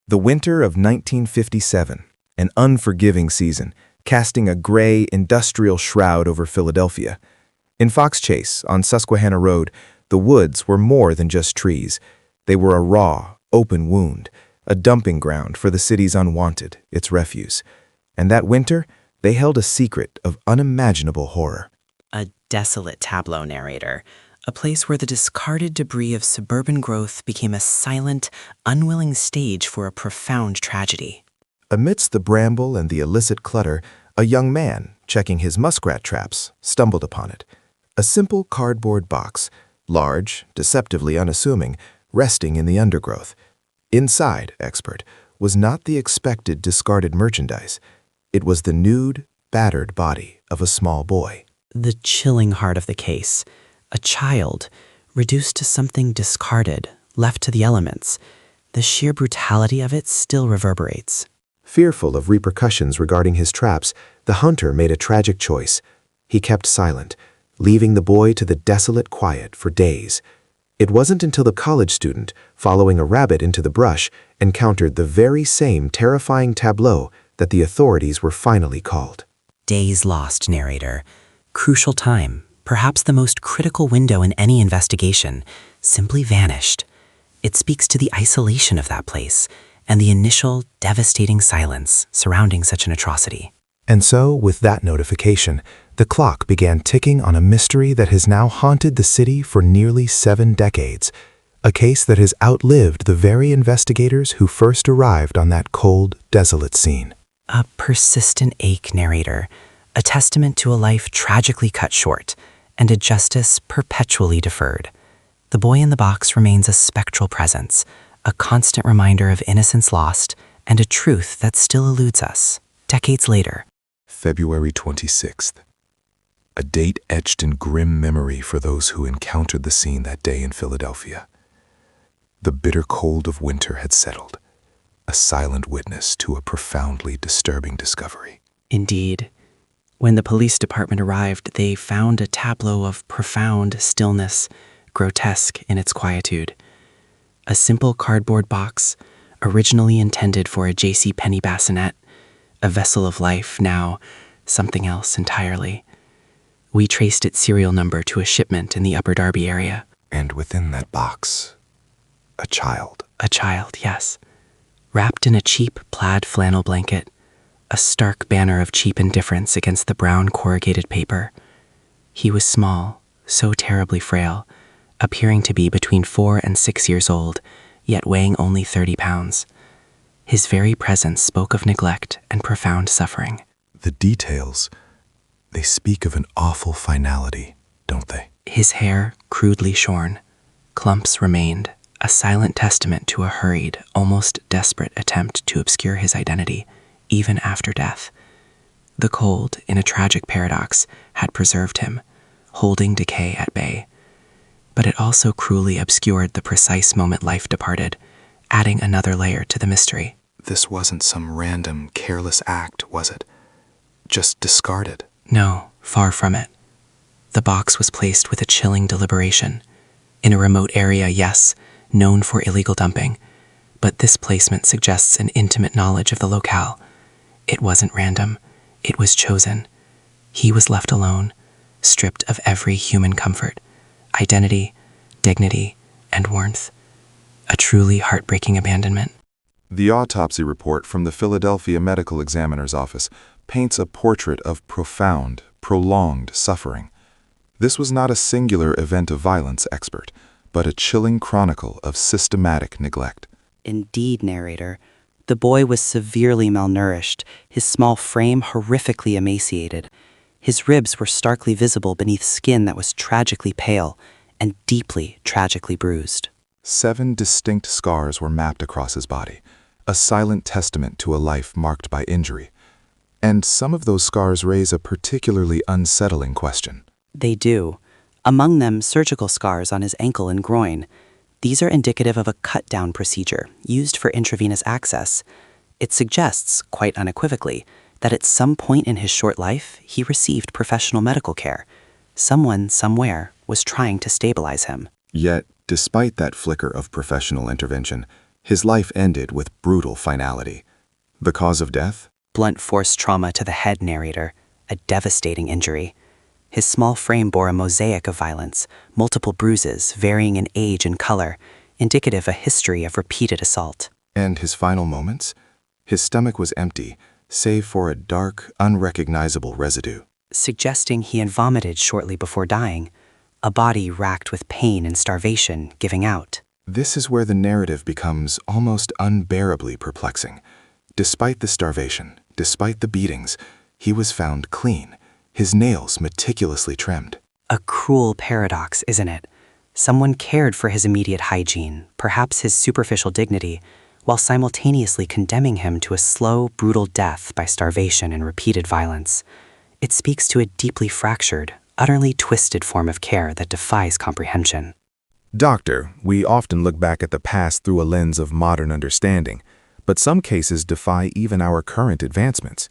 The winter of 1957, an unforgiving season, casting a gray, industrial shroud over Philadelphia. In Fox Chase, on Susquehanna Road, the woods were more than just trees. They were a raw, open wound, a dumping ground for the city's unwanted, its refuse. And that winter, they held a secret of unimaginable horror. A desolate tableau, narrator. A place where the discarded debris of suburban growth became a silent, unwilling stage for a profound tragedy. Amidst the bramble and the illicit clutter, a young man, checking his muskrat traps, stumbled upon it. A simple cardboard box, large, deceptively unassuming, resting in the undergrowth. Inside, expert, was not the expected discarded merchandise. It was the nude, battered body of a small boy. The chilling heart of the case. A child, reduced to something discarded, left to the elements. The sheer brutality of it still reverberates. Fearful of repercussions regarding his traps, the hunter made a tragic choice. He kept silent, leaving the boy to the desolate quiet for days. It wasn't until the college student, following a rabbit into the brush, encountered the very same terrifying tableau that the authorities were finally called. Days lost, narrator. Crucial time, perhaps the most critical window in any investigation, simply vanished. It speaks to the isolation of that place and the initial devastating silence surrounding such an atrocity. And so, with that notification, the clock began ticking on a mystery that has now haunted the city for nearly 7 decades, a case that has outlived the very investigators who first arrived on that cold, desolate scene. A persistent ache, narrator, a testament to a life tragically cut short, and a justice perpetually deferred. The boy in the box remains a spectral presence, a constant reminder of innocence lost, and a truth that still eludes us, decades later. February 26th. A date etched in grim memory for those who encountered the scene that day in Philadelphia. The bitter cold of winter had settled, a silent witness to a profoundly disturbing discovery. Indeed. When the police department arrived, they found a tableau of profound stillness, grotesque in its quietude. A simple cardboard box, originally intended for a J.C. Penney bassinet, a vessel of life, now something else entirely. We traced its serial number to a shipment in the Upper Darby area. And within that box, a child. A child, yes. Wrapped in a cheap plaid flannel blanket, a stark banner of cheap indifference against the brown corrugated paper. He was small, so terribly frail, appearing to be between 4 and 6 years old, yet weighing only 30 pounds. His very presence spoke of neglect and profound suffering. The details, they speak of an awful finality, don't they? His hair crudely shorn. Clumps remained, a silent testament to a hurried, almost desperate attempt to obscure his identity, even after death. The cold, in a tragic paradox, had preserved him, holding decay at bay. But it also cruelly obscured the precise moment life departed, adding another layer to the mystery. This wasn't some random, careless act, was it? Just discarded? No, far from it. The box was placed with a chilling deliberation. In a remote area, yes, known for illegal dumping, but this placement suggests an intimate knowledge of the locale. It wasn't random. It was chosen. He was left alone, stripped of every human comfort, identity, dignity, and warmth. A truly heartbreaking abandonment. The autopsy report from the Philadelphia Medical Examiner's Office paints a portrait of profound, prolonged suffering. This was not a singular event of violence, expert, but a chilling chronicle of systematic neglect. Indeed, narrator. The boy was severely malnourished, his small frame horrifically emaciated. His ribs were starkly visible beneath skin that was tragically pale and deeply, tragically bruised. 7 distinct scars were mapped across his body, a silent testament to a life marked by injury. And some of those scars raise a particularly unsettling question. They do. Among them, surgical scars on his ankle and groin. These are indicative of a cut-down procedure used for intravenous access. It suggests, quite unequivocally, that at some point in his short life, he received professional medical care. Someone, somewhere, was trying to stabilize him. Yet, despite that flicker of professional intervention, His life ended with brutal finality. The cause of death? Blunt force trauma to the head, narrator, a devastating injury. His small frame bore a mosaic of violence, multiple bruises varying in age and color, indicative of a history of repeated assault. And his final moments? His stomach was empty, save for a dark, unrecognizable residue. Suggesting he had vomited shortly before dying, a body racked with pain and starvation giving out. This is where the narrative becomes almost unbearably perplexing. Despite the starvation, despite the beatings, he was found clean, his nails meticulously trimmed. A cruel paradox, isn't it? Someone cared for his immediate hygiene, perhaps his superficial dignity, while simultaneously condemning him to a slow, brutal death by starvation and repeated violence. It speaks to a deeply fractured, utterly twisted form of care that defies comprehension. Doctor, we often look back at the past through a lens of modern understanding, but some cases defy even our current advancements.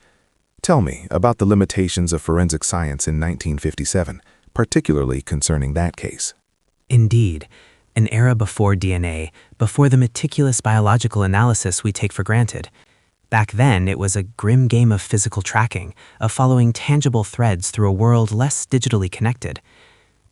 Tell me about the limitations of forensic science in 1957, particularly concerning that case. Indeed, an era before DNA, before the meticulous biological analysis we take for granted. Back then, it was a grim game of physical tracking, of following tangible threads through a world less digitally connected.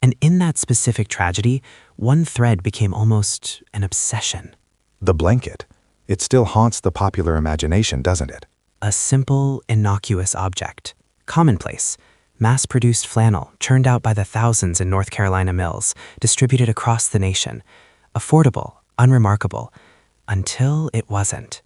And in that specific tragedy, one thread became almost an obsession. The blanket. It still haunts the popular imagination, doesn't it? A simple, innocuous object. Commonplace. Mass-produced flannel, churned out by the thousands in North Carolina mills, distributed across the nation. Affordable, unremarkable, until it wasn't.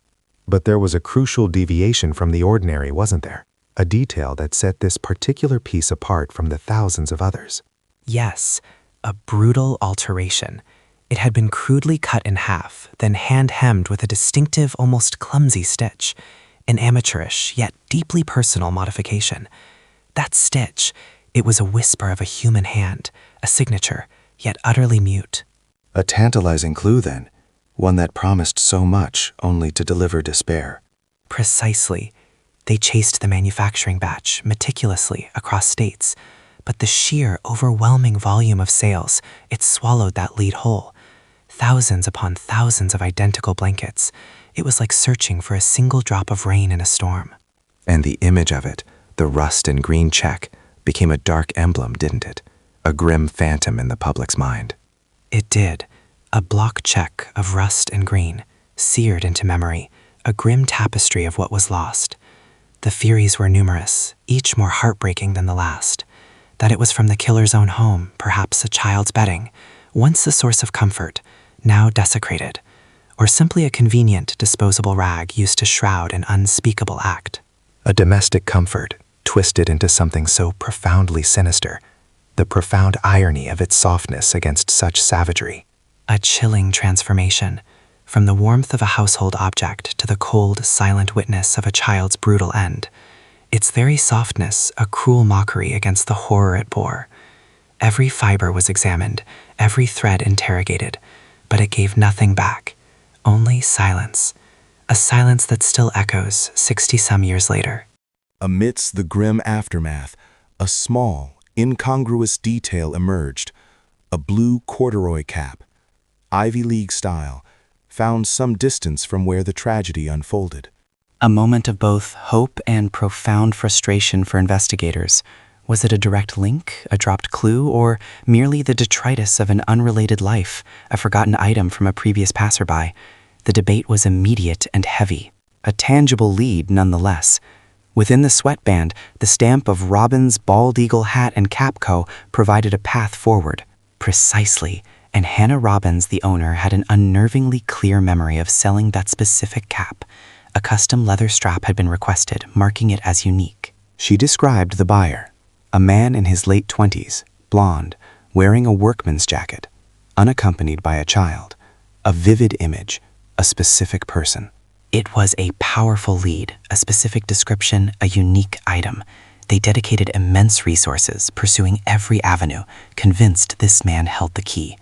But there was a crucial deviation from the ordinary, wasn't there? A detail that set this particular piece apart from the thousands of others. Yes, a brutal alteration. It had been crudely cut in half, then hand-hemmed with a distinctive, almost clumsy stitch. An amateurish, yet deeply personal modification. That stitch, it was a whisper of a human hand, a signature, yet utterly mute. A tantalizing clue, then, one that promised so much only to deliver despair. Precisely. They chased the manufacturing batch meticulously across states, but the sheer, overwhelming volume of sales, it swallowed that lead whole. Thousands upon thousands of identical blankets. It was like searching for a single drop of rain in a storm. And the image of it, the rust and green check, became a dark emblem, didn't it? A grim phantom in the public's mind. It did. A block check of rust and green, seared into memory, a grim tapestry of what was lost. The theories were numerous, each more heartbreaking than the last. That it was from the killer's own home, perhaps a child's bedding, once a source of comfort, now desecrated, or simply a convenient, disposable rag used to shroud an unspeakable act. A domestic comfort, twisted into something so profoundly sinister, the profound irony of its softness against such savagery. A chilling transformation, from the warmth of a household object to the cold, silent witness of a child's brutal end. Its very softness a cruel mockery against the horror it bore. Every fiber was examined, every thread interrogated, but it gave nothing back, only silence. A silence that still echoes 60-some years later. Amidst the grim aftermath, a small, incongruous detail emerged. A blue corduroy cap, Ivy League style, found some distance from where the tragedy unfolded. A moment of both hope and profound frustration for investigators. Was it a direct link, a dropped clue, or merely the detritus of an unrelated life, a forgotten item from a previous passerby? The debate was immediate and heavy. A tangible lead nonetheless. Within the sweatband, the stamp of Robbins' Bald Eagle Hat and Cap Co. provided a path forward. Precisely, and Hannah Robbins, the owner, had an unnervingly clear memory of selling that specific cap. A custom leather strap had been requested, marking it as unique. She described the buyer, a man in his late 20s, blonde, wearing a workman's jacket, unaccompanied by a child. A vivid image, a specific person. It was a powerful lead, a specific description, a unique item. They dedicated immense resources, pursuing every avenue, convinced this man held the key.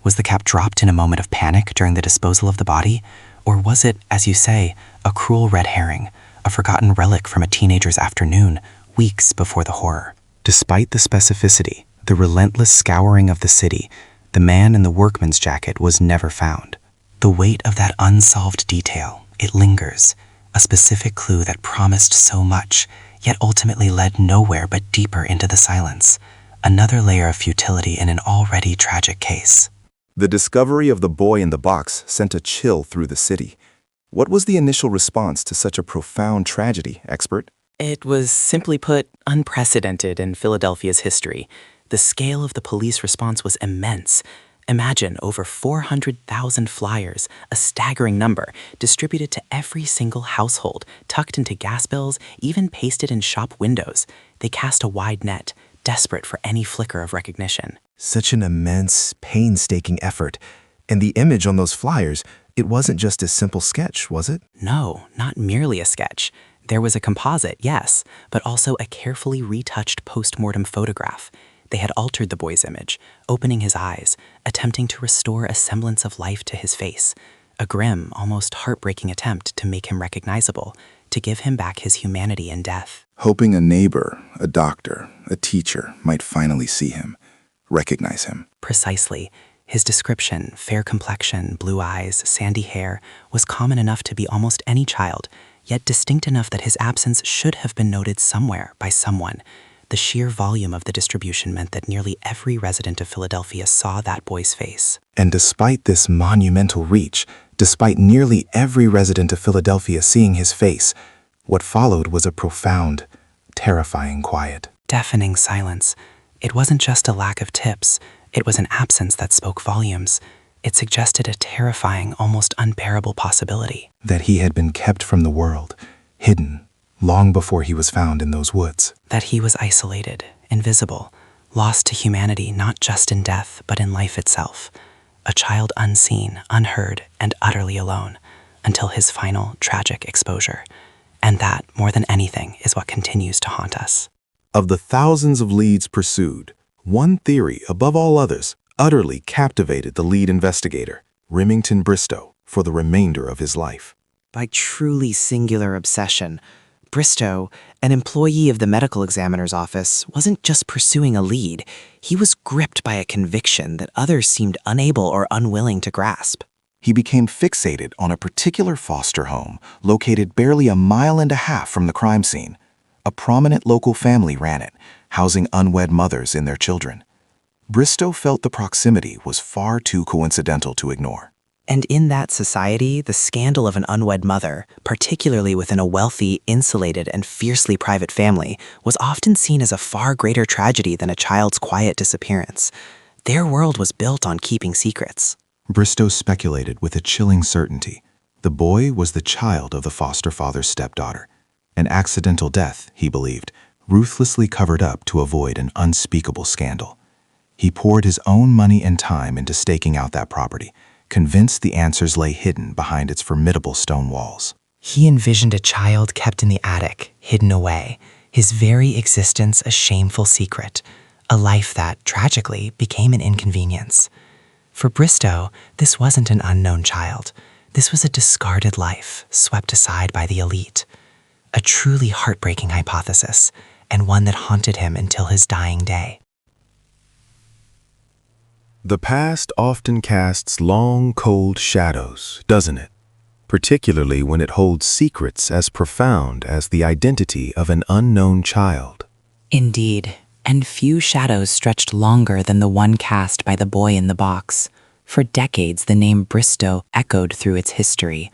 Was the cap dropped in a moment of panic during the disposal of the body? Or was it, as you say, a cruel red herring, a forgotten relic from a teenager's afternoon, weeks before the horror? Despite the specificity, the relentless scouring of the city, the man in the workman's jacket was never found. The weight of that unsolved detail, it lingers, a specific clue that promised so much, yet ultimately led nowhere but deeper into the silence. Another layer of futility in an already tragic case. The discovery of the boy in the box sent a chill through the city. What was the initial response to such a profound tragedy, expert? It was, simply put, unprecedented in Philadelphia's history. The scale of the police response was immense. Imagine over 400,000 flyers, a staggering number, distributed to every single household, tucked into gas bills, even pasted in shop windows. They cast a wide net, desperate for any flicker of recognition. Such an immense, painstaking effort. And the image on those flyers, it wasn't just a simple sketch, was it? No, not merely a sketch. There was a composite, yes, but also a carefully retouched post-mortem photograph. They had altered the boy's image, opening his eyes, attempting to restore a semblance of life to his face. A grim, almost heartbreaking attempt to make him recognizable, to give him back his humanity in death. Hoping a neighbor, a doctor, a teacher might finally see him, recognize him. Precisely. His description, fair complexion, blue eyes, sandy hair, was common enough to be almost any child, yet distinct enough that his absence should have been noted somewhere by someone. The sheer volume of the distribution meant that nearly every resident of Philadelphia saw that boy's face. And despite this monumental reach, despite nearly every resident of Philadelphia seeing his face, what followed was a profound, terrifying quiet. Deafening silence. It wasn't just a lack of tips. It was an absence that spoke volumes. It suggested a terrifying, almost unbearable possibility. That he had been kept from the world, hidden, long before he was found in those woods. That he was isolated, invisible, lost to humanity not just in death, but in life itself. A child unseen, unheard, and utterly alone, until his final, tragic exposure. And that, more than anything, is what continues to haunt us. Of the thousands of leads pursued, one theory, above all others, utterly captivated the lead investigator, Remington Bristow, for the remainder of his life. By truly singular obsession, Bristow, an employee of the medical examiner's office, wasn't just pursuing a lead. He was gripped by a conviction that others seemed unable or unwilling to grasp. He became fixated on a particular foster home located barely a mile and a half from the crime scene. A prominent local family ran it, housing unwed mothers and their children. Bristow felt the proximity was far too coincidental to ignore. And in that society, the scandal of an unwed mother, particularly within a wealthy, insulated, and fiercely private family, was often seen as a far greater tragedy than a child's quiet disappearance. Their world was built on keeping secrets. Bristow speculated with a chilling certainty. The boy was the child of the foster father's stepdaughter. An accidental death, he believed, ruthlessly covered up to avoid an unspeakable scandal. He poured his own money and time into staking out that property, convinced the answers lay hidden behind its formidable stone walls. He envisioned a child kept in the attic, hidden away, his very existence a shameful secret, a life that, tragically, became an inconvenience. For Bristow, this wasn't an unknown child. This was a discarded life, swept aside by the elite. A truly heartbreaking hypothesis, and one that haunted him until his dying day. The past often casts long, cold shadows, doesn't it? Particularly when it holds secrets as profound as the identity of an unknown child. Indeed, and few shadows stretched longer than the one cast by the boy in the box. For decades, the name Bristow echoed through its history,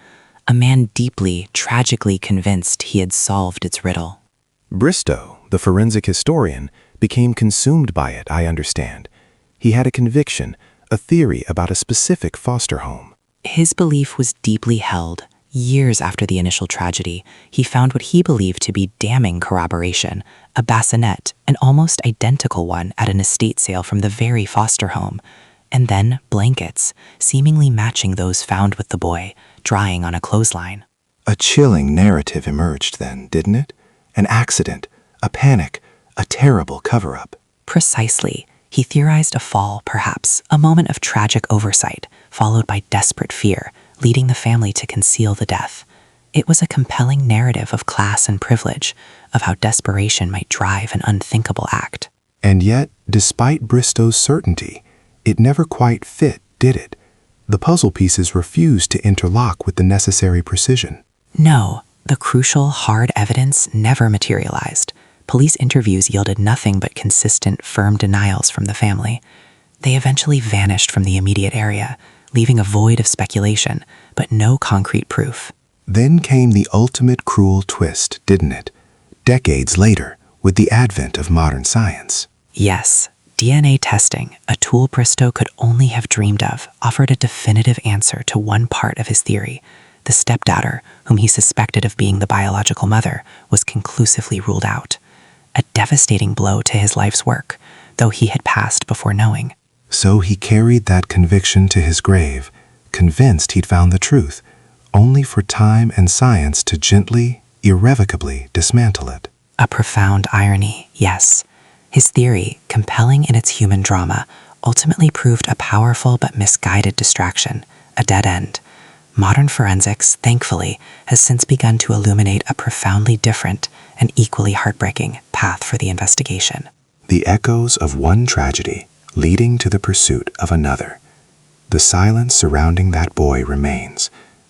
a man deeply, tragically convinced he had solved its riddle. Bristow, the forensic historian, became consumed by it, I understand. He had a conviction, a theory about a specific foster home. His belief was deeply held. Years after the initial tragedy, he found what he believed to be damning corroboration, a bassinet, an almost identical one at an estate sale from the very foster home, and then blankets, seemingly matching those found with the boy, drying on a clothesline. A chilling narrative emerged then, didn't it? An accident, a panic, a terrible cover-up. Precisely. He theorized a fall, perhaps, a moment of tragic oversight, followed by desperate fear, leading the family to conceal the death. It was a compelling narrative of class and privilege, of how desperation might drive an unthinkable act. And yet, despite Bristow's certainty, it never quite fit, did it? the puzzle pieces refused to interlock with the necessary precision. No, the crucial, hard evidence never materialized. Police interviews yielded nothing but consistent, firm denials from the family. They eventually vanished from the immediate area, leaving a void of speculation, but no concrete proof. Then came the ultimate cruel twist, didn't it? Decades later, with the advent of modern science. Yes, DNA testing, a tool Bristow could only have dreamed of, offered a definitive answer to one part of his theory. The stepdaughter, whom he suspected of being the biological mother, was conclusively ruled out. A devastating blow to his life's work, though he had passed before knowing. So he carried that conviction to his grave, convinced he'd found the truth, only for time and science to gently, irrevocably dismantle it. A profound irony, yes. His theory, compelling in its human drama, ultimately proved a powerful but misguided distraction, a dead end. Modern forensics, thankfully, has since begun to illuminate a profoundly different and equally heartbreaking path for the investigation. The echoes of one tragedy leading to the pursuit of another. The silence surrounding that boy remains,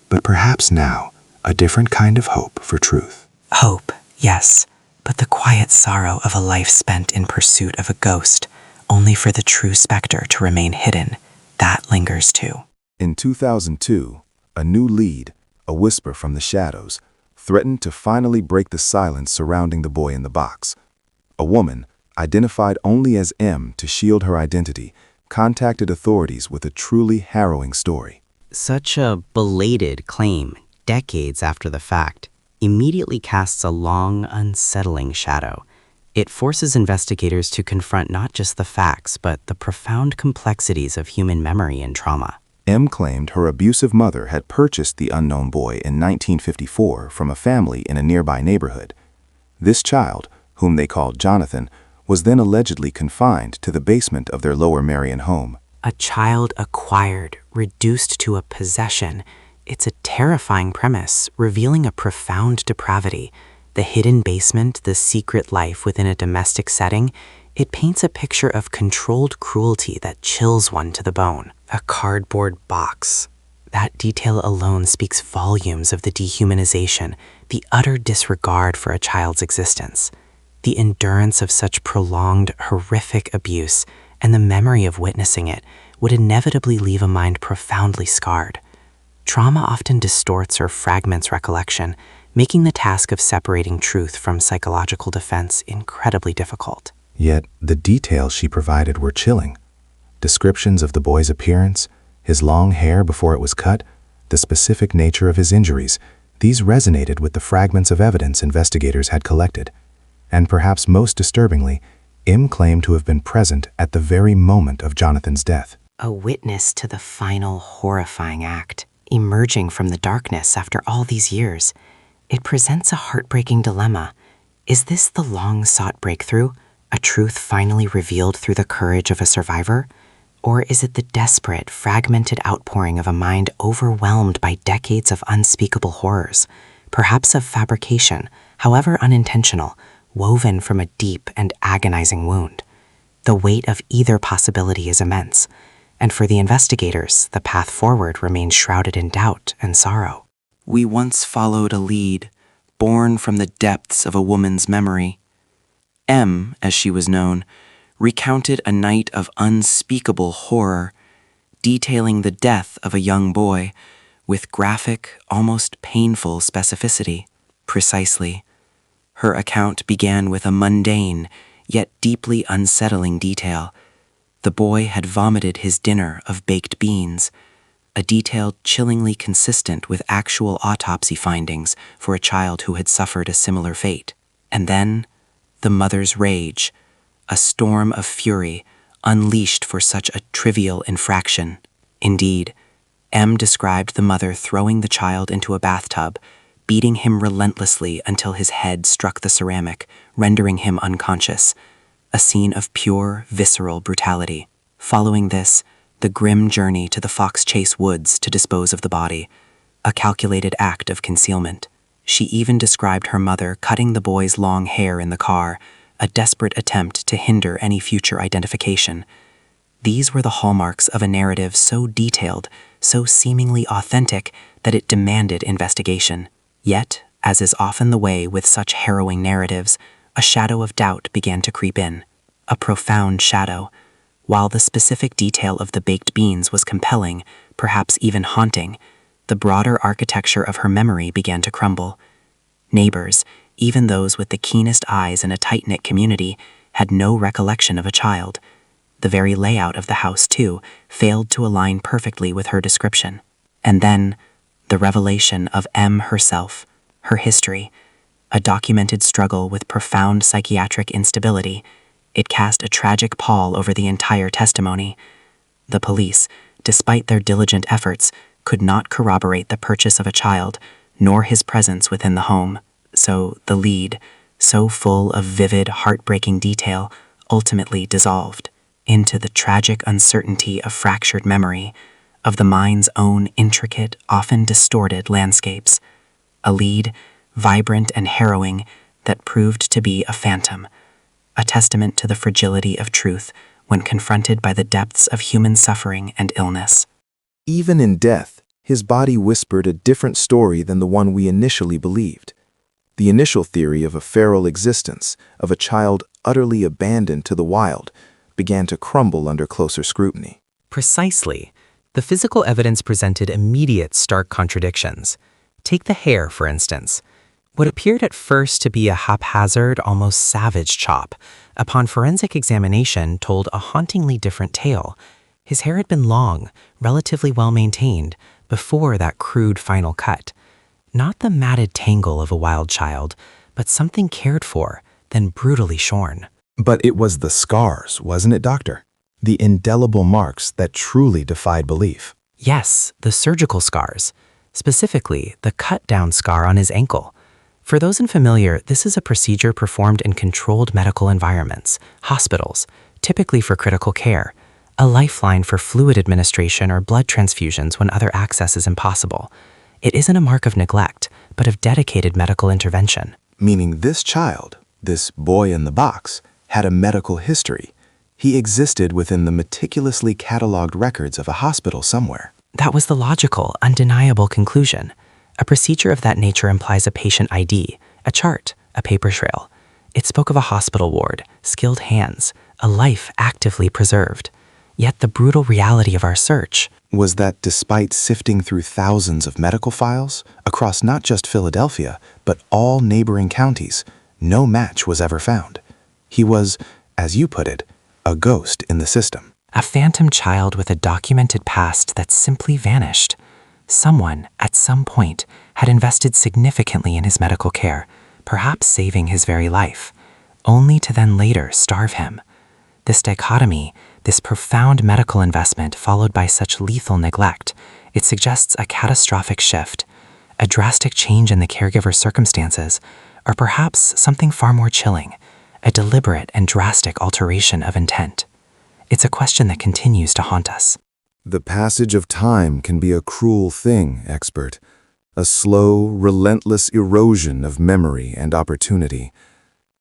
but perhaps now a different kind of hope for truth. Hope, yes, but the quiet sorrow of a life spent in pursuit of a ghost, only for the true specter to remain hidden, that lingers too. In 2002, a new lead, a whisper from the shadows, threatened to finally break the silence surrounding the boy in the box. A woman, identified only as M to shield her identity, contacted authorities with a truly harrowing story. Such a belated claim, decades after the fact, immediately casts a long, unsettling shadow. It forces investigators to confront not just the facts, but the profound complexities of human memory and trauma. M claimed her abusive mother had purchased the unknown boy in 1954 from a family in a nearby neighborhood. This child, whom they called Jonathan, was then allegedly confined to the basement of their Lower Marion home. A child acquired, reduced to a possession. It's a terrifying premise, revealing a profound depravity. The hidden basement, the secret life within a domestic setting, it paints a picture of controlled cruelty that chills one to the bone. A cardboard box. That detail alone speaks volumes of the dehumanization, the utter disregard for a child's existence. The endurance of such prolonged, horrific abuse and the memory of witnessing it would inevitably leave a mind profoundly scarred. Trauma often distorts or fragments recollection, making the task of separating truth from psychological defense incredibly difficult. Yet the details she provided were chilling. Descriptions of the boy's appearance, his long hair before it was cut, the specific nature of his injuries, these resonated with the fragments of evidence investigators had collected. And perhaps most disturbingly, M claimed to have been present at the very moment of Jonathan's death. A witness to the final horrifying act, emerging from the darkness after all these years. It presents a heartbreaking dilemma. Is this the long-sought breakthrough, a truth finally revealed through the courage of a survivor? Or is it the desperate, fragmented outpouring of a mind overwhelmed by decades of unspeakable horrors, perhaps of fabrication, however unintentional, woven from a deep and agonizing wound? The weight of either possibility is immense, and for the investigators, the path forward remains shrouded in doubt and sorrow. We once followed a lead, born from the depths of a woman's memory. M, as she was known, recounted a night of unspeakable horror, detailing the death of a young boy with graphic, almost painful specificity. Precisely. Her account began with a mundane, yet deeply unsettling detail. The boy had vomited his dinner of baked beans, a detail chillingly consistent with actual autopsy findings for a child who had suffered a similar fate. And then, the mother's rage, a storm of fury unleashed for such a trivial infraction. Indeed, M described the mother throwing the child into a bathtub, beating him relentlessly until his head struck the ceramic, rendering him unconscious, a scene of pure, visceral brutality. Following this, the grim journey to the Fox Chase woods to dispose of the body, a calculated act of concealment. She even described her mother cutting the boy's long hair in the car, a desperate attempt to hinder any future identification. These were the hallmarks of a narrative so detailed so seemingly authentic that it demanded investigation. Yet, as is often the way with such harrowing narratives, a shadow of doubt began to creep in. A profound shadow. While the specific detail of the baked beans was compelling, perhaps even haunting, the broader architecture of her memory began to crumble. Neighbors, even those with the keenest eyes in a tight-knit community, had no recollection of a child. The very layout of the house, too, failed to align perfectly with her description. And then, the revelation of M herself, her history, a documented struggle with profound psychiatric instability. It cast a tragic pall over the entire testimony. The police, despite their diligent efforts, could not corroborate the purchase of a child, nor his presence within the home. So the lead, so full of vivid, heartbreaking detail, ultimately dissolved into the tragic uncertainty of fractured memory, of the mind's own intricate, often distorted landscapes. A lead, vibrant and harrowing, that proved to be a phantom, a testament to the fragility of truth when confronted by the depths of human suffering and illness. Even in death, his body whispered a different story than the one we initially believed. The initial theory of a feral existence, of a child utterly abandoned to the wild, began to crumble under closer scrutiny. Precisely. The physical evidence presented immediate stark contradictions. Take the hair, for instance. What appeared at first to be a haphazard, almost savage chop, upon forensic examination told a hauntingly different tale. His hair had been long, relatively well-maintained, before that crude final cut. Not the matted tangle of a wild child, but something cared for, then brutally shorn. But it was the scars, wasn't it, Doctor? The indelible marks that truly defied belief. Yes, the surgical scars. Specifically, the cut-down scar on his ankle. For those unfamiliar, this is a procedure performed in controlled medical environments, hospitals, typically for critical care, a lifeline for fluid administration or blood transfusions when other access is impossible. It isn't a mark of neglect, but of dedicated medical intervention. Meaning this child, this boy in the box, had a medical history. He existed within the meticulously cataloged records of a hospital somewhere. That was the logical, undeniable conclusion. A procedure of that nature implies a patient ID, a chart, a paper trail. It spoke of a hospital ward, skilled hands, a life actively preserved. Yet the brutal reality of our search was that despite sifting through thousands of medical files, across not just Philadelphia, but all neighboring counties, no match was ever found. He was, as you put it, a ghost in the system. A phantom child with a documented past that simply vanished. Someone, at some point, had invested significantly in his medical care, perhaps saving his very life, only to then later starve him. This dichotomy, this profound medical investment followed by such lethal neglect, it suggests a catastrophic shift, a drastic change in the caregiver's circumstances, or perhaps something far more chilling, a deliberate and drastic alteration of intent. It's a question that continues to haunt us. The passage of time can be a cruel thing, expert. A slow, relentless erosion of memory and opportunity.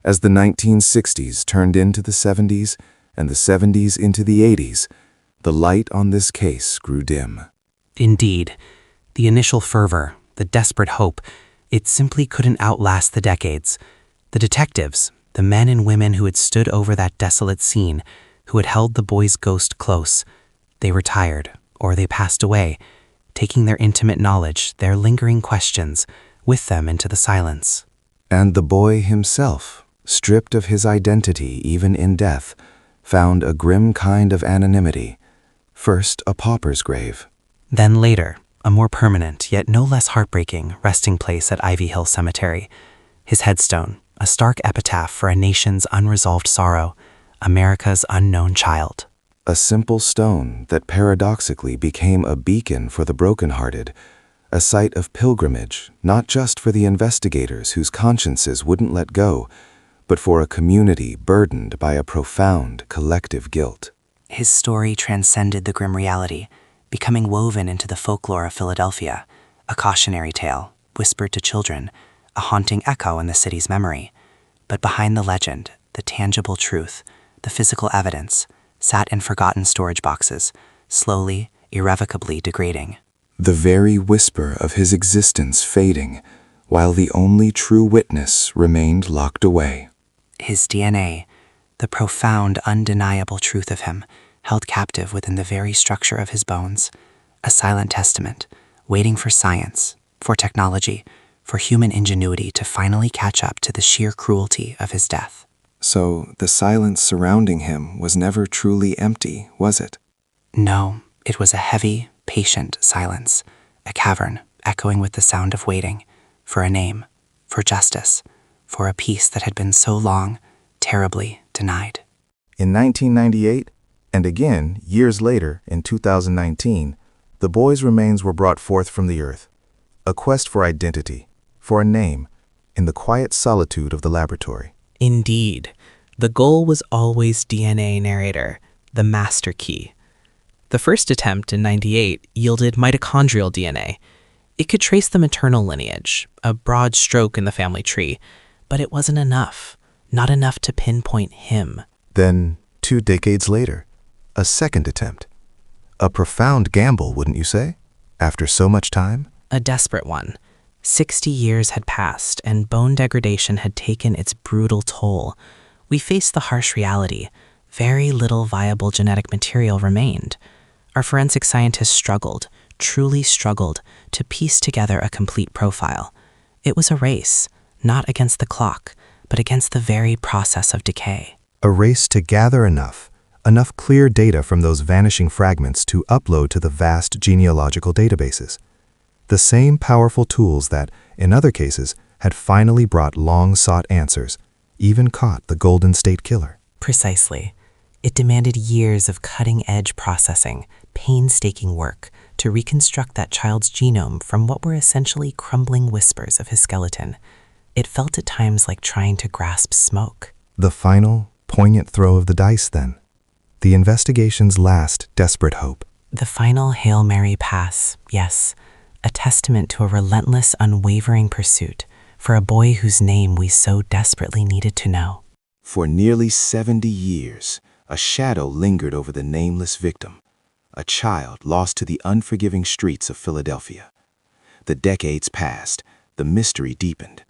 As the 1960s turned into the 70s and the 70s into the 80s, the light on this case grew dim. Indeed, the initial fervor, the desperate hope, it simply couldn't outlast the decades. The detectives, the men and women who had stood over that desolate scene, who had held the boy's ghost close, they retired, or they passed away, taking their intimate knowledge, their lingering questions, with them into the silence. And the boy himself, stripped of his identity even in death, found a grim kind of anonymity. First, a pauper's grave. Then later, a more permanent, yet no less heartbreaking, resting place at Ivy Hill Cemetery. His headstone, a stark epitaph for a nation's unresolved sorrow, America's unknown child. A simple stone that paradoxically became a beacon for the brokenhearted, a site of pilgrimage not just for the investigators whose consciences wouldn't let go, but for a community burdened by a profound collective guilt. His story transcended the grim reality, becoming woven into the folklore of Philadelphia, a cautionary tale, whispered to children, a haunting echo in the city's memory. But behind the legend, the tangible truth, the physical evidence, sat in forgotten storage boxes, slowly, irrevocably degrading. The very whisper of his existence fading, while the only true witness remained locked away. His DNA, the profound, undeniable truth of him, held captive within the very structure of his bones, a silent testament, waiting for science, for technology, for human ingenuity to finally catch up to the sheer cruelty of his death. So the silence surrounding him was never truly empty, was it? No, it was a heavy, patient silence, a cavern echoing with the sound of waiting, for a name, for justice, for a peace that had been so long, terribly denied. In 1998, and again years later in 2019, the boy's remains were brought forth from the earth, a quest for identity, for a name, in the quiet solitude of the laboratory. Indeed, the goal was always DNA narrator, the master key. The first attempt in 98 yielded mitochondrial DNA. It could trace the maternal lineage, a broad stroke in the family tree, but it wasn't enough, not enough to pinpoint him. Then, 2 decades later, a second attempt. A profound gamble, wouldn't you say? After so much time? A desperate one. 60 years had passed, and bone degradation had taken its brutal toll. We faced the harsh reality. Very little viable genetic material remained. Our forensic scientists struggled, truly struggled, to piece together a complete profile. It was a race, not against the clock, but against the very process of decay. A race to gather enough clear data from those vanishing fragments to upload to the vast genealogical databases. The same powerful tools that, in other cases, had finally brought long-sought answers, even caught the Golden State Killer. Precisely. It demanded years of cutting-edge processing, painstaking work, to reconstruct that child's genome from what were essentially crumbling whispers of his skeleton. It felt at times like trying to grasp smoke. The final, poignant throw of the dice, then. The investigation's last desperate hope. The final Hail Mary pass, yes, a testament to a relentless, unwavering pursuit for a boy whose name we so desperately needed to know. For nearly 70 years, a shadow lingered over the nameless victim, a child lost to the unforgiving streets of Philadelphia. The decades passed, the mystery deepened.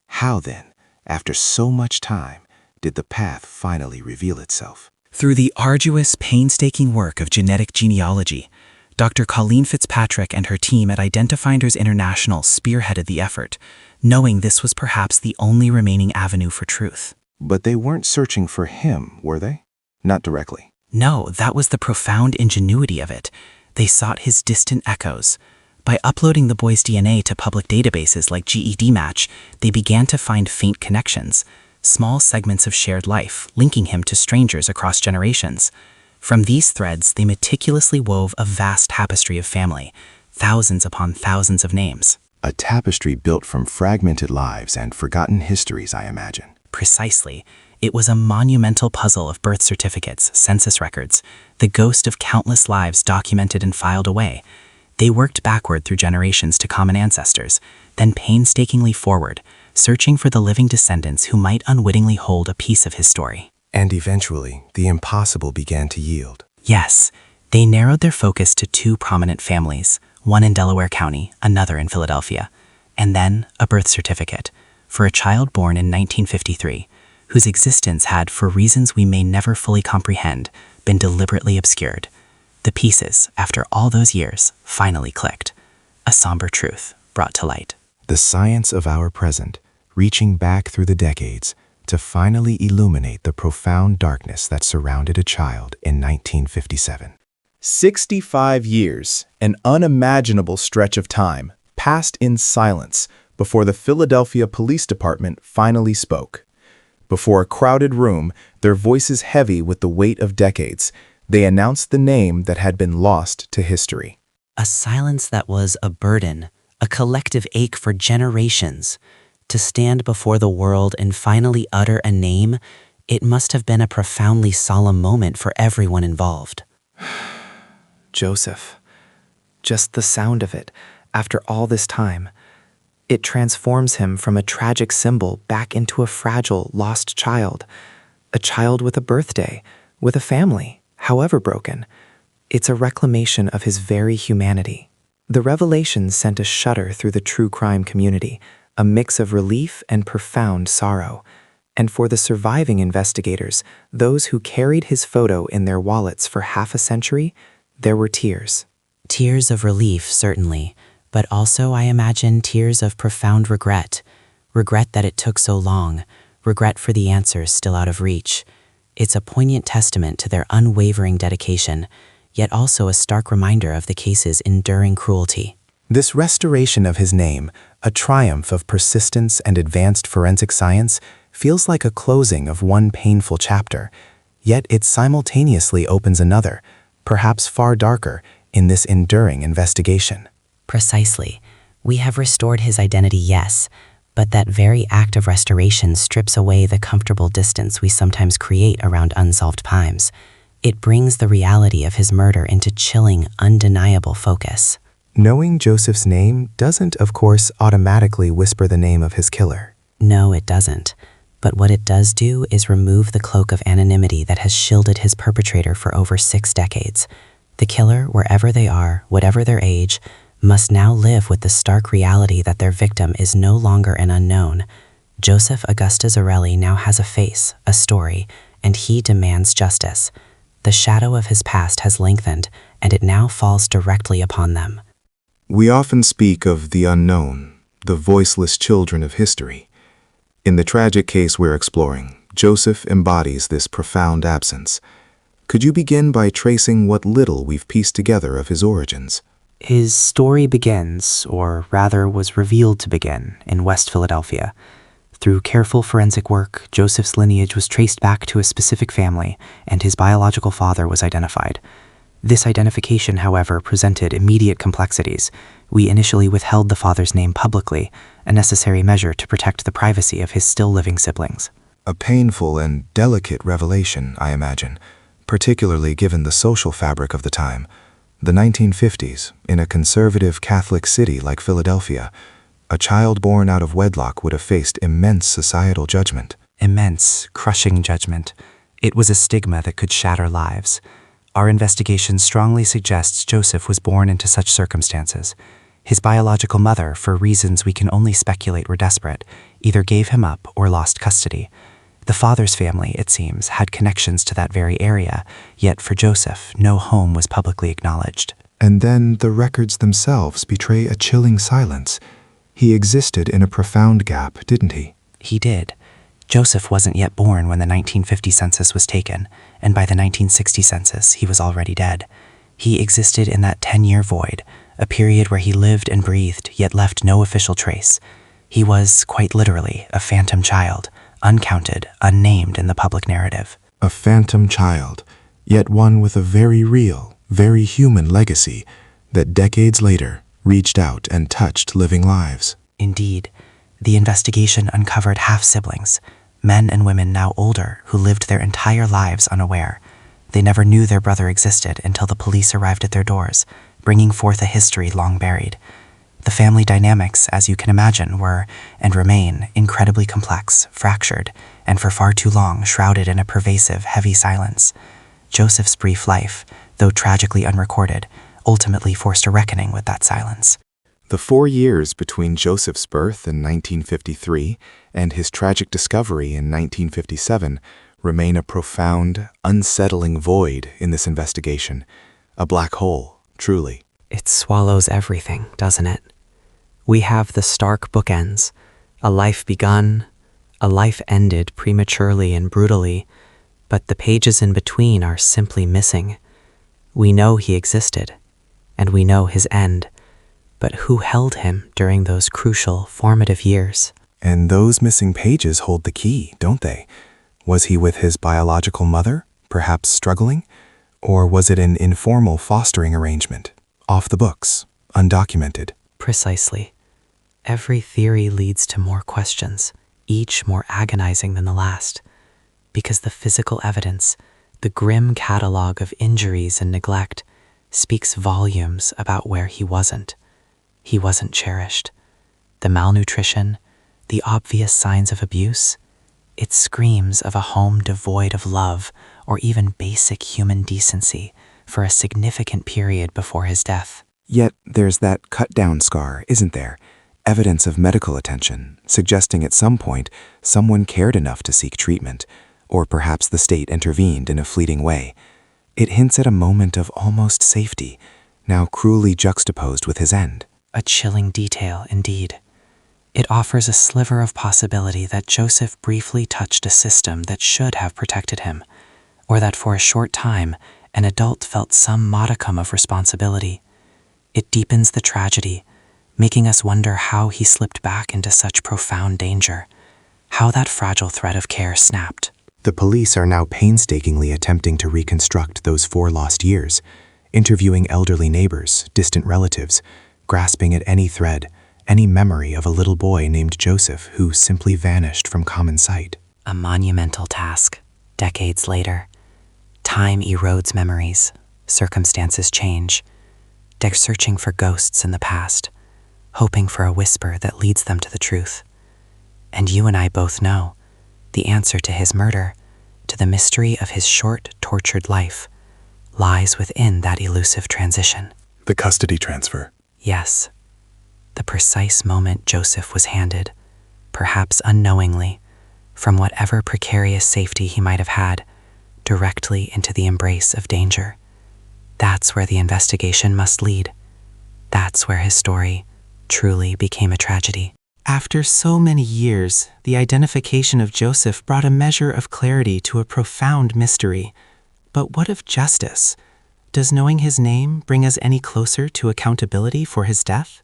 How then, after so much time, did the path finally reveal itself? Through the arduous, painstaking work of genetic genealogy, Dr. Colleen Fitzpatrick and her team at Identifinders International spearheaded the effort, knowing this was perhaps the only remaining avenue for truth. But they weren't searching for him, were they? Not directly. No, that was the profound ingenuity of it. They sought his distant echoes. By uploading the boy's DNA to public databases like GED Match, they began to find faint connections, small segments of shared life, linking him to strangers across generations. From these threads, they meticulously wove a vast tapestry of family, thousands upon thousands of names. A tapestry built from fragmented lives and forgotten histories, I imagine. Precisely. It was a monumental puzzle of birth certificates, census records, the ghost of countless lives documented and filed away. They worked backward through generations to common ancestors, then painstakingly forward, searching for the living descendants who might unwittingly hold a piece of his story. And eventually, the impossible began to yield. Yes, they narrowed their focus to 2 prominent families, one in Delaware County, another in Philadelphia, and then a birth certificate for a child born in 1953, whose existence had, for reasons we may never fully comprehend, been deliberately obscured. The pieces, after all those years, finally clicked. A somber truth brought to light. The science of our present, reaching back through the decades to finally illuminate the profound darkness that surrounded a child in 1957. 65 years, an unimaginable stretch of time, passed in silence before the Philadelphia Police Department finally spoke. Before a crowded room, their voices heavy with the weight of decades, they announced the name that had been lost to history. A silence that was a burden, a collective ache for generations. To stand before the world and finally utter a name, it must have been a profoundly solemn moment for everyone involved. Joseph. Just the sound of it, after all this time. It transforms him from a tragic symbol back into a fragile, lost child. A child with a birthday, with a family, however broken. It's a reclamation of his very humanity. The revelation sent a shudder through the true crime community, a mix of relief and profound sorrow. And for the surviving investigators, those who carried his photo in their wallets for half a century, there were tears. Tears of relief, certainly, but also, I imagine, tears of profound regret. Regret that it took so long, regret for the answers still out of reach. It's a poignant testament to their unwavering dedication, yet also a stark reminder of the case's enduring cruelty. This restoration of his name, a triumph of persistence and advanced forensic science, feels like a closing of one painful chapter, yet it simultaneously opens another, perhaps far darker, in this enduring investigation. Precisely. We have restored his identity, yes, but that very act of restoration strips away the comfortable distance we sometimes create around unsolved crimes. It brings the reality of his murder into chilling, undeniable focus. Knowing Joseph's name doesn't, of course, automatically whisper the name of his killer. No, it doesn't. But what it does do is remove the cloak of anonymity that has shielded his perpetrator for over 6 decades. The killer, wherever they are, whatever their age, must now live with the stark reality that their victim is no longer an unknown. Joseph Augusta Zarelli now has a face, a story, and he demands justice. The shadow of his past has lengthened, and it now falls directly upon them. We often speak of the unknown, the voiceless children of history. In the tragic case we're exploring, Joseph embodies this profound absence. Could you begin by tracing what little we've pieced together of his origins? His story begins, or rather was revealed to begin, in West Philadelphia. Through careful forensic work, Joseph's lineage was traced back to a specific family, and his biological father was identified. This identification, however, presented immediate complexities. We initially withheld the father's name publicly, a necessary measure to protect the privacy of his still living siblings. A painful and delicate revelation, I imagine, particularly given the social fabric of the time. The 1950s, in a conservative Catholic city like Philadelphia, a child born out of wedlock would have faced immense societal judgment. Immense, crushing judgment. It was a stigma that could shatter lives. Our investigation strongly suggests Joseph was born into such circumstances. His biological mother, for reasons we can only speculate were desperate, either gave him up or lost custody. The father's family, it seems, had connections to that very area, yet for Joseph, no home was publicly acknowledged. And then the records themselves betray a chilling silence. He existed in a profound gap, didn't he? He did. Joseph wasn't yet born when the 1950 census was taken, and by the 1960 census, he was already dead. He existed in that 10-year void, a period where he lived and breathed, yet left no official trace. He was, quite literally, a phantom child, uncounted, unnamed in the public narrative. A phantom child, yet one with a very real, very human legacy that decades later reached out and touched living lives. Indeed, the investigation uncovered half-siblings, men and women now older who lived their entire lives unaware. They never knew their brother existed until the police arrived at their doors, bringing forth a history long buried. The family dynamics, as you can imagine, were, and remain, incredibly complex, fractured, and for far too long shrouded in a pervasive, heavy silence. Joseph's brief life, though tragically unrecorded, ultimately forced a reckoning with that silence. The 4 years between Joseph's birth in 1953 and his tragic discovery in 1957 remain a profound, unsettling void in this investigation. A black hole, truly. It swallows everything, doesn't it? We have the stark bookends, a life begun, a life ended prematurely and brutally, but the pages in between are simply missing. We know he existed, and we know his end, but who held him during those crucial, formative years? And those missing pages hold the key, don't they? Was he with his biological mother, perhaps struggling? Or was it an informal fostering arrangement, off the books, undocumented? Precisely. Every theory leads to more questions, each more agonizing than the last, because the physical evidence, the grim catalog of injuries and neglect, speaks volumes about where he wasn't. He wasn't cherished. The malnutrition, the obvious signs of abuse, it screams of a home devoid of love or even basic human decency, for a significant period before his death. Yet there's that cut-down scar, isn't there? Evidence of medical attention, suggesting at some point someone cared enough to seek treatment, or perhaps the state intervened in a fleeting way. It hints at a moment of almost safety, now cruelly juxtaposed with his end. A chilling detail, indeed. It offers a sliver of possibility that Joseph briefly touched a system that should have protected him, or that for a short time an adult felt some modicum of responsibility. It deepens the tragedy, making us wonder how he slipped back into such profound danger, how that fragile thread of care snapped. The police are now painstakingly attempting to reconstruct those 4 lost years, interviewing elderly neighbors, distant relatives, grasping at any thread, any memory of a little boy named Joseph who simply vanished from common sight. A monumental task, decades later. Time erodes memories, circumstances change. They're searching for ghosts in the past, hoping for a whisper that leads them to the truth. And you and I both know the answer to his murder, to the mystery of his short, tortured life, lies within that elusive transition. The custody transfer. Yes, the precise moment Joseph was handed, perhaps unknowingly, from whatever precarious safety he might have had, directly into the embrace of danger. That's where the investigation must lead. That's where his story truly became a tragedy. After so many years, the identification of Joseph brought a measure of clarity to a profound mystery. But what of justice? Does knowing his name bring us any closer to accountability for his death?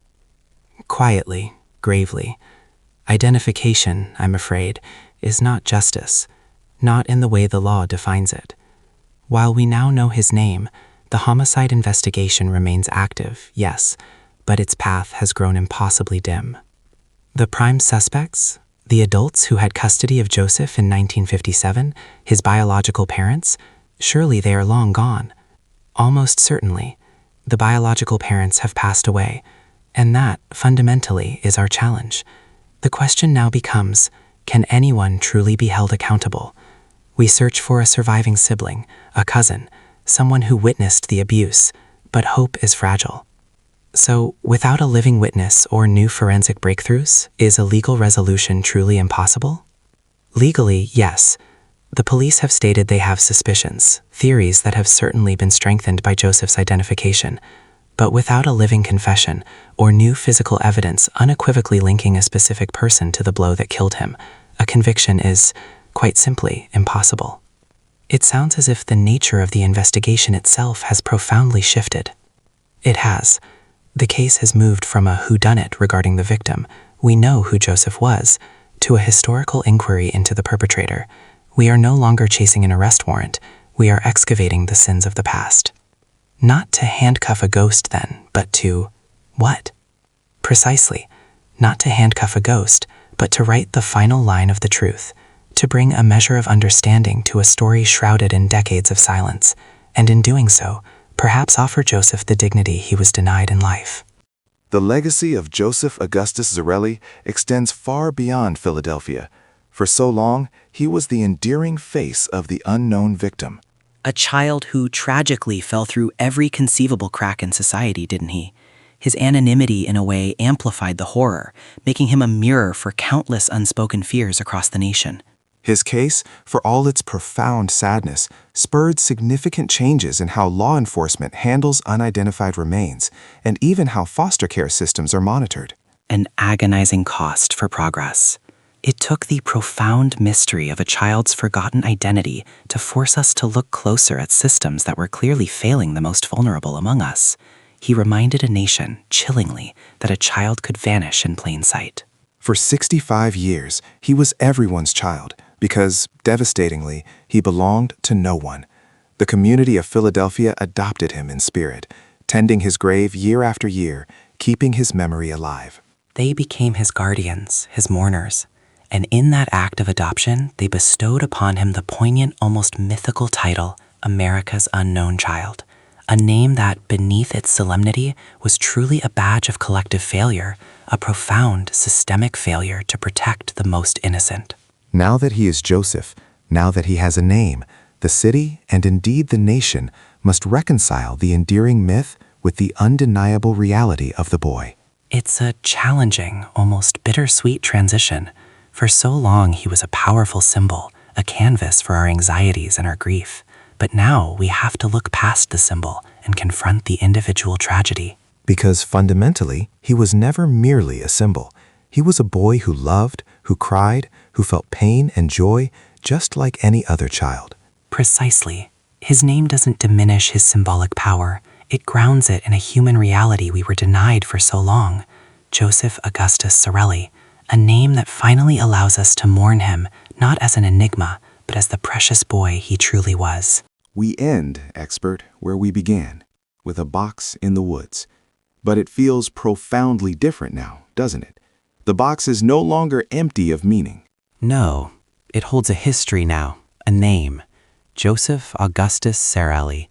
Quietly, gravely. Identification, I'm afraid, is not justice, not in the way the law defines it. While we now know his name, the homicide investigation remains active, yes, but its path has grown impossibly dim. The prime suspects, the adults who had custody of Joseph in 1957, his biological parents, surely they are long gone. Almost certainly, the biological parents have passed away, and that, fundamentally, is our challenge. The question now becomes, can anyone truly be held accountable? We search for a surviving sibling, a cousin, someone who witnessed the abuse, but hope is fragile. So, without a living witness or new forensic breakthroughs, is a legal resolution truly impossible? Legally, yes. The police have stated they have suspicions, theories that have certainly been strengthened by Joseph's identification. But without a living confession or new physical evidence unequivocally linking a specific person to the blow that killed him, a conviction is, quite simply, impossible. It sounds as if the nature of the investigation itself has profoundly shifted. It has. The case has moved from a whodunit regarding the victim, we know who Joseph was, to a historical inquiry into the perpetrator. We are no longer chasing an arrest warrant, we are excavating the sins of the past. Not to handcuff a ghost then, but to what? Precisely, not to handcuff a ghost, but to write the final line of the truth, to bring a measure of understanding to a story shrouded in decades of silence, and in doing so, perhaps offer Joseph the dignity he was denied in life. The legacy of Joseph Augustus Zarelli extends far beyond Philadelphia. For so long, he was the endearing face of the unknown victim. A child who tragically fell through every conceivable crack in society, didn't he? His anonymity, in a way, amplified the horror, making him a mirror for countless unspoken fears across the nation. His case, for all its profound sadness, spurred significant changes in how law enforcement handles unidentified remains, and even how foster care systems are monitored. An agonizing cost for progress. It took the profound mystery of a child's forgotten identity to force us to look closer at systems that were clearly failing the most vulnerable among us. He reminded a nation, chillingly, that a child could vanish in plain sight. For 65 years, he was everyone's child, because, devastatingly, he belonged to no one. The community of Philadelphia adopted him in spirit, tending his grave year after year, keeping his memory alive. They became his guardians, his mourners, and in that act of adoption, they bestowed upon him the poignant, almost mythical title, America's Unknown Child, a name that, beneath its solemnity, was truly a badge of collective failure, a profound, systemic failure to protect the most innocent. Now that he is Joseph, now that he has a name, the city, and indeed the nation, must reconcile the endearing myth with the undeniable reality of the boy. It's a challenging, almost bittersweet transition. For so long, he was a powerful symbol, a canvas for our anxieties and our grief. But now we have to look past the symbol and confront the individual tragedy. Because fundamentally, he was never merely a symbol. He was a boy who loved, who cried, who felt pain and joy, just like any other child. Precisely. His name doesn't diminish his symbolic power. It grounds it in a human reality we were denied for so long. Joseph Augustus Sorelli, a name that finally allows us to mourn him, not as an enigma, but as the precious boy he truly was. We end, expert, where we began, with a box in the woods. But it feels profoundly different now, doesn't it? The box is no longer empty of meaning. No, it holds a history now, a name. Joseph Augustus Sorelli.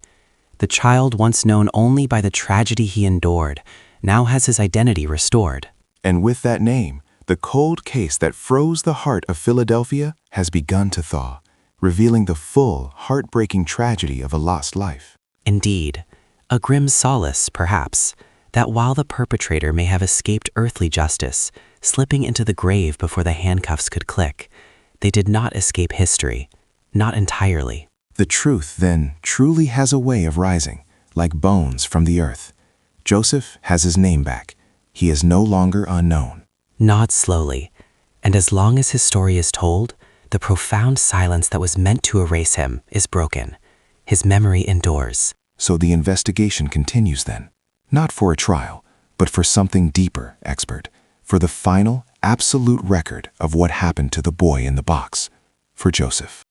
The child once known only by the tragedy he endured, now has his identity restored. And with that name, the cold case that froze the heart of Philadelphia has begun to thaw, revealing the full, heartbreaking tragedy of a lost life. Indeed, a grim solace, perhaps, that while the perpetrator may have escaped earthly justice, slipping into the grave before the handcuffs could click, they did not escape history, not entirely. The truth, then, truly has a way of rising, like bones from the earth. Joseph has his name back. He is no longer unknown. Nod slowly, and as long as his story is told, the profound silence that was meant to erase him is broken. His memory endures. So the investigation continues then. Not for a trial, but for something deeper, expert. For the final, absolute record of what happened to the boy in the box. For Joseph.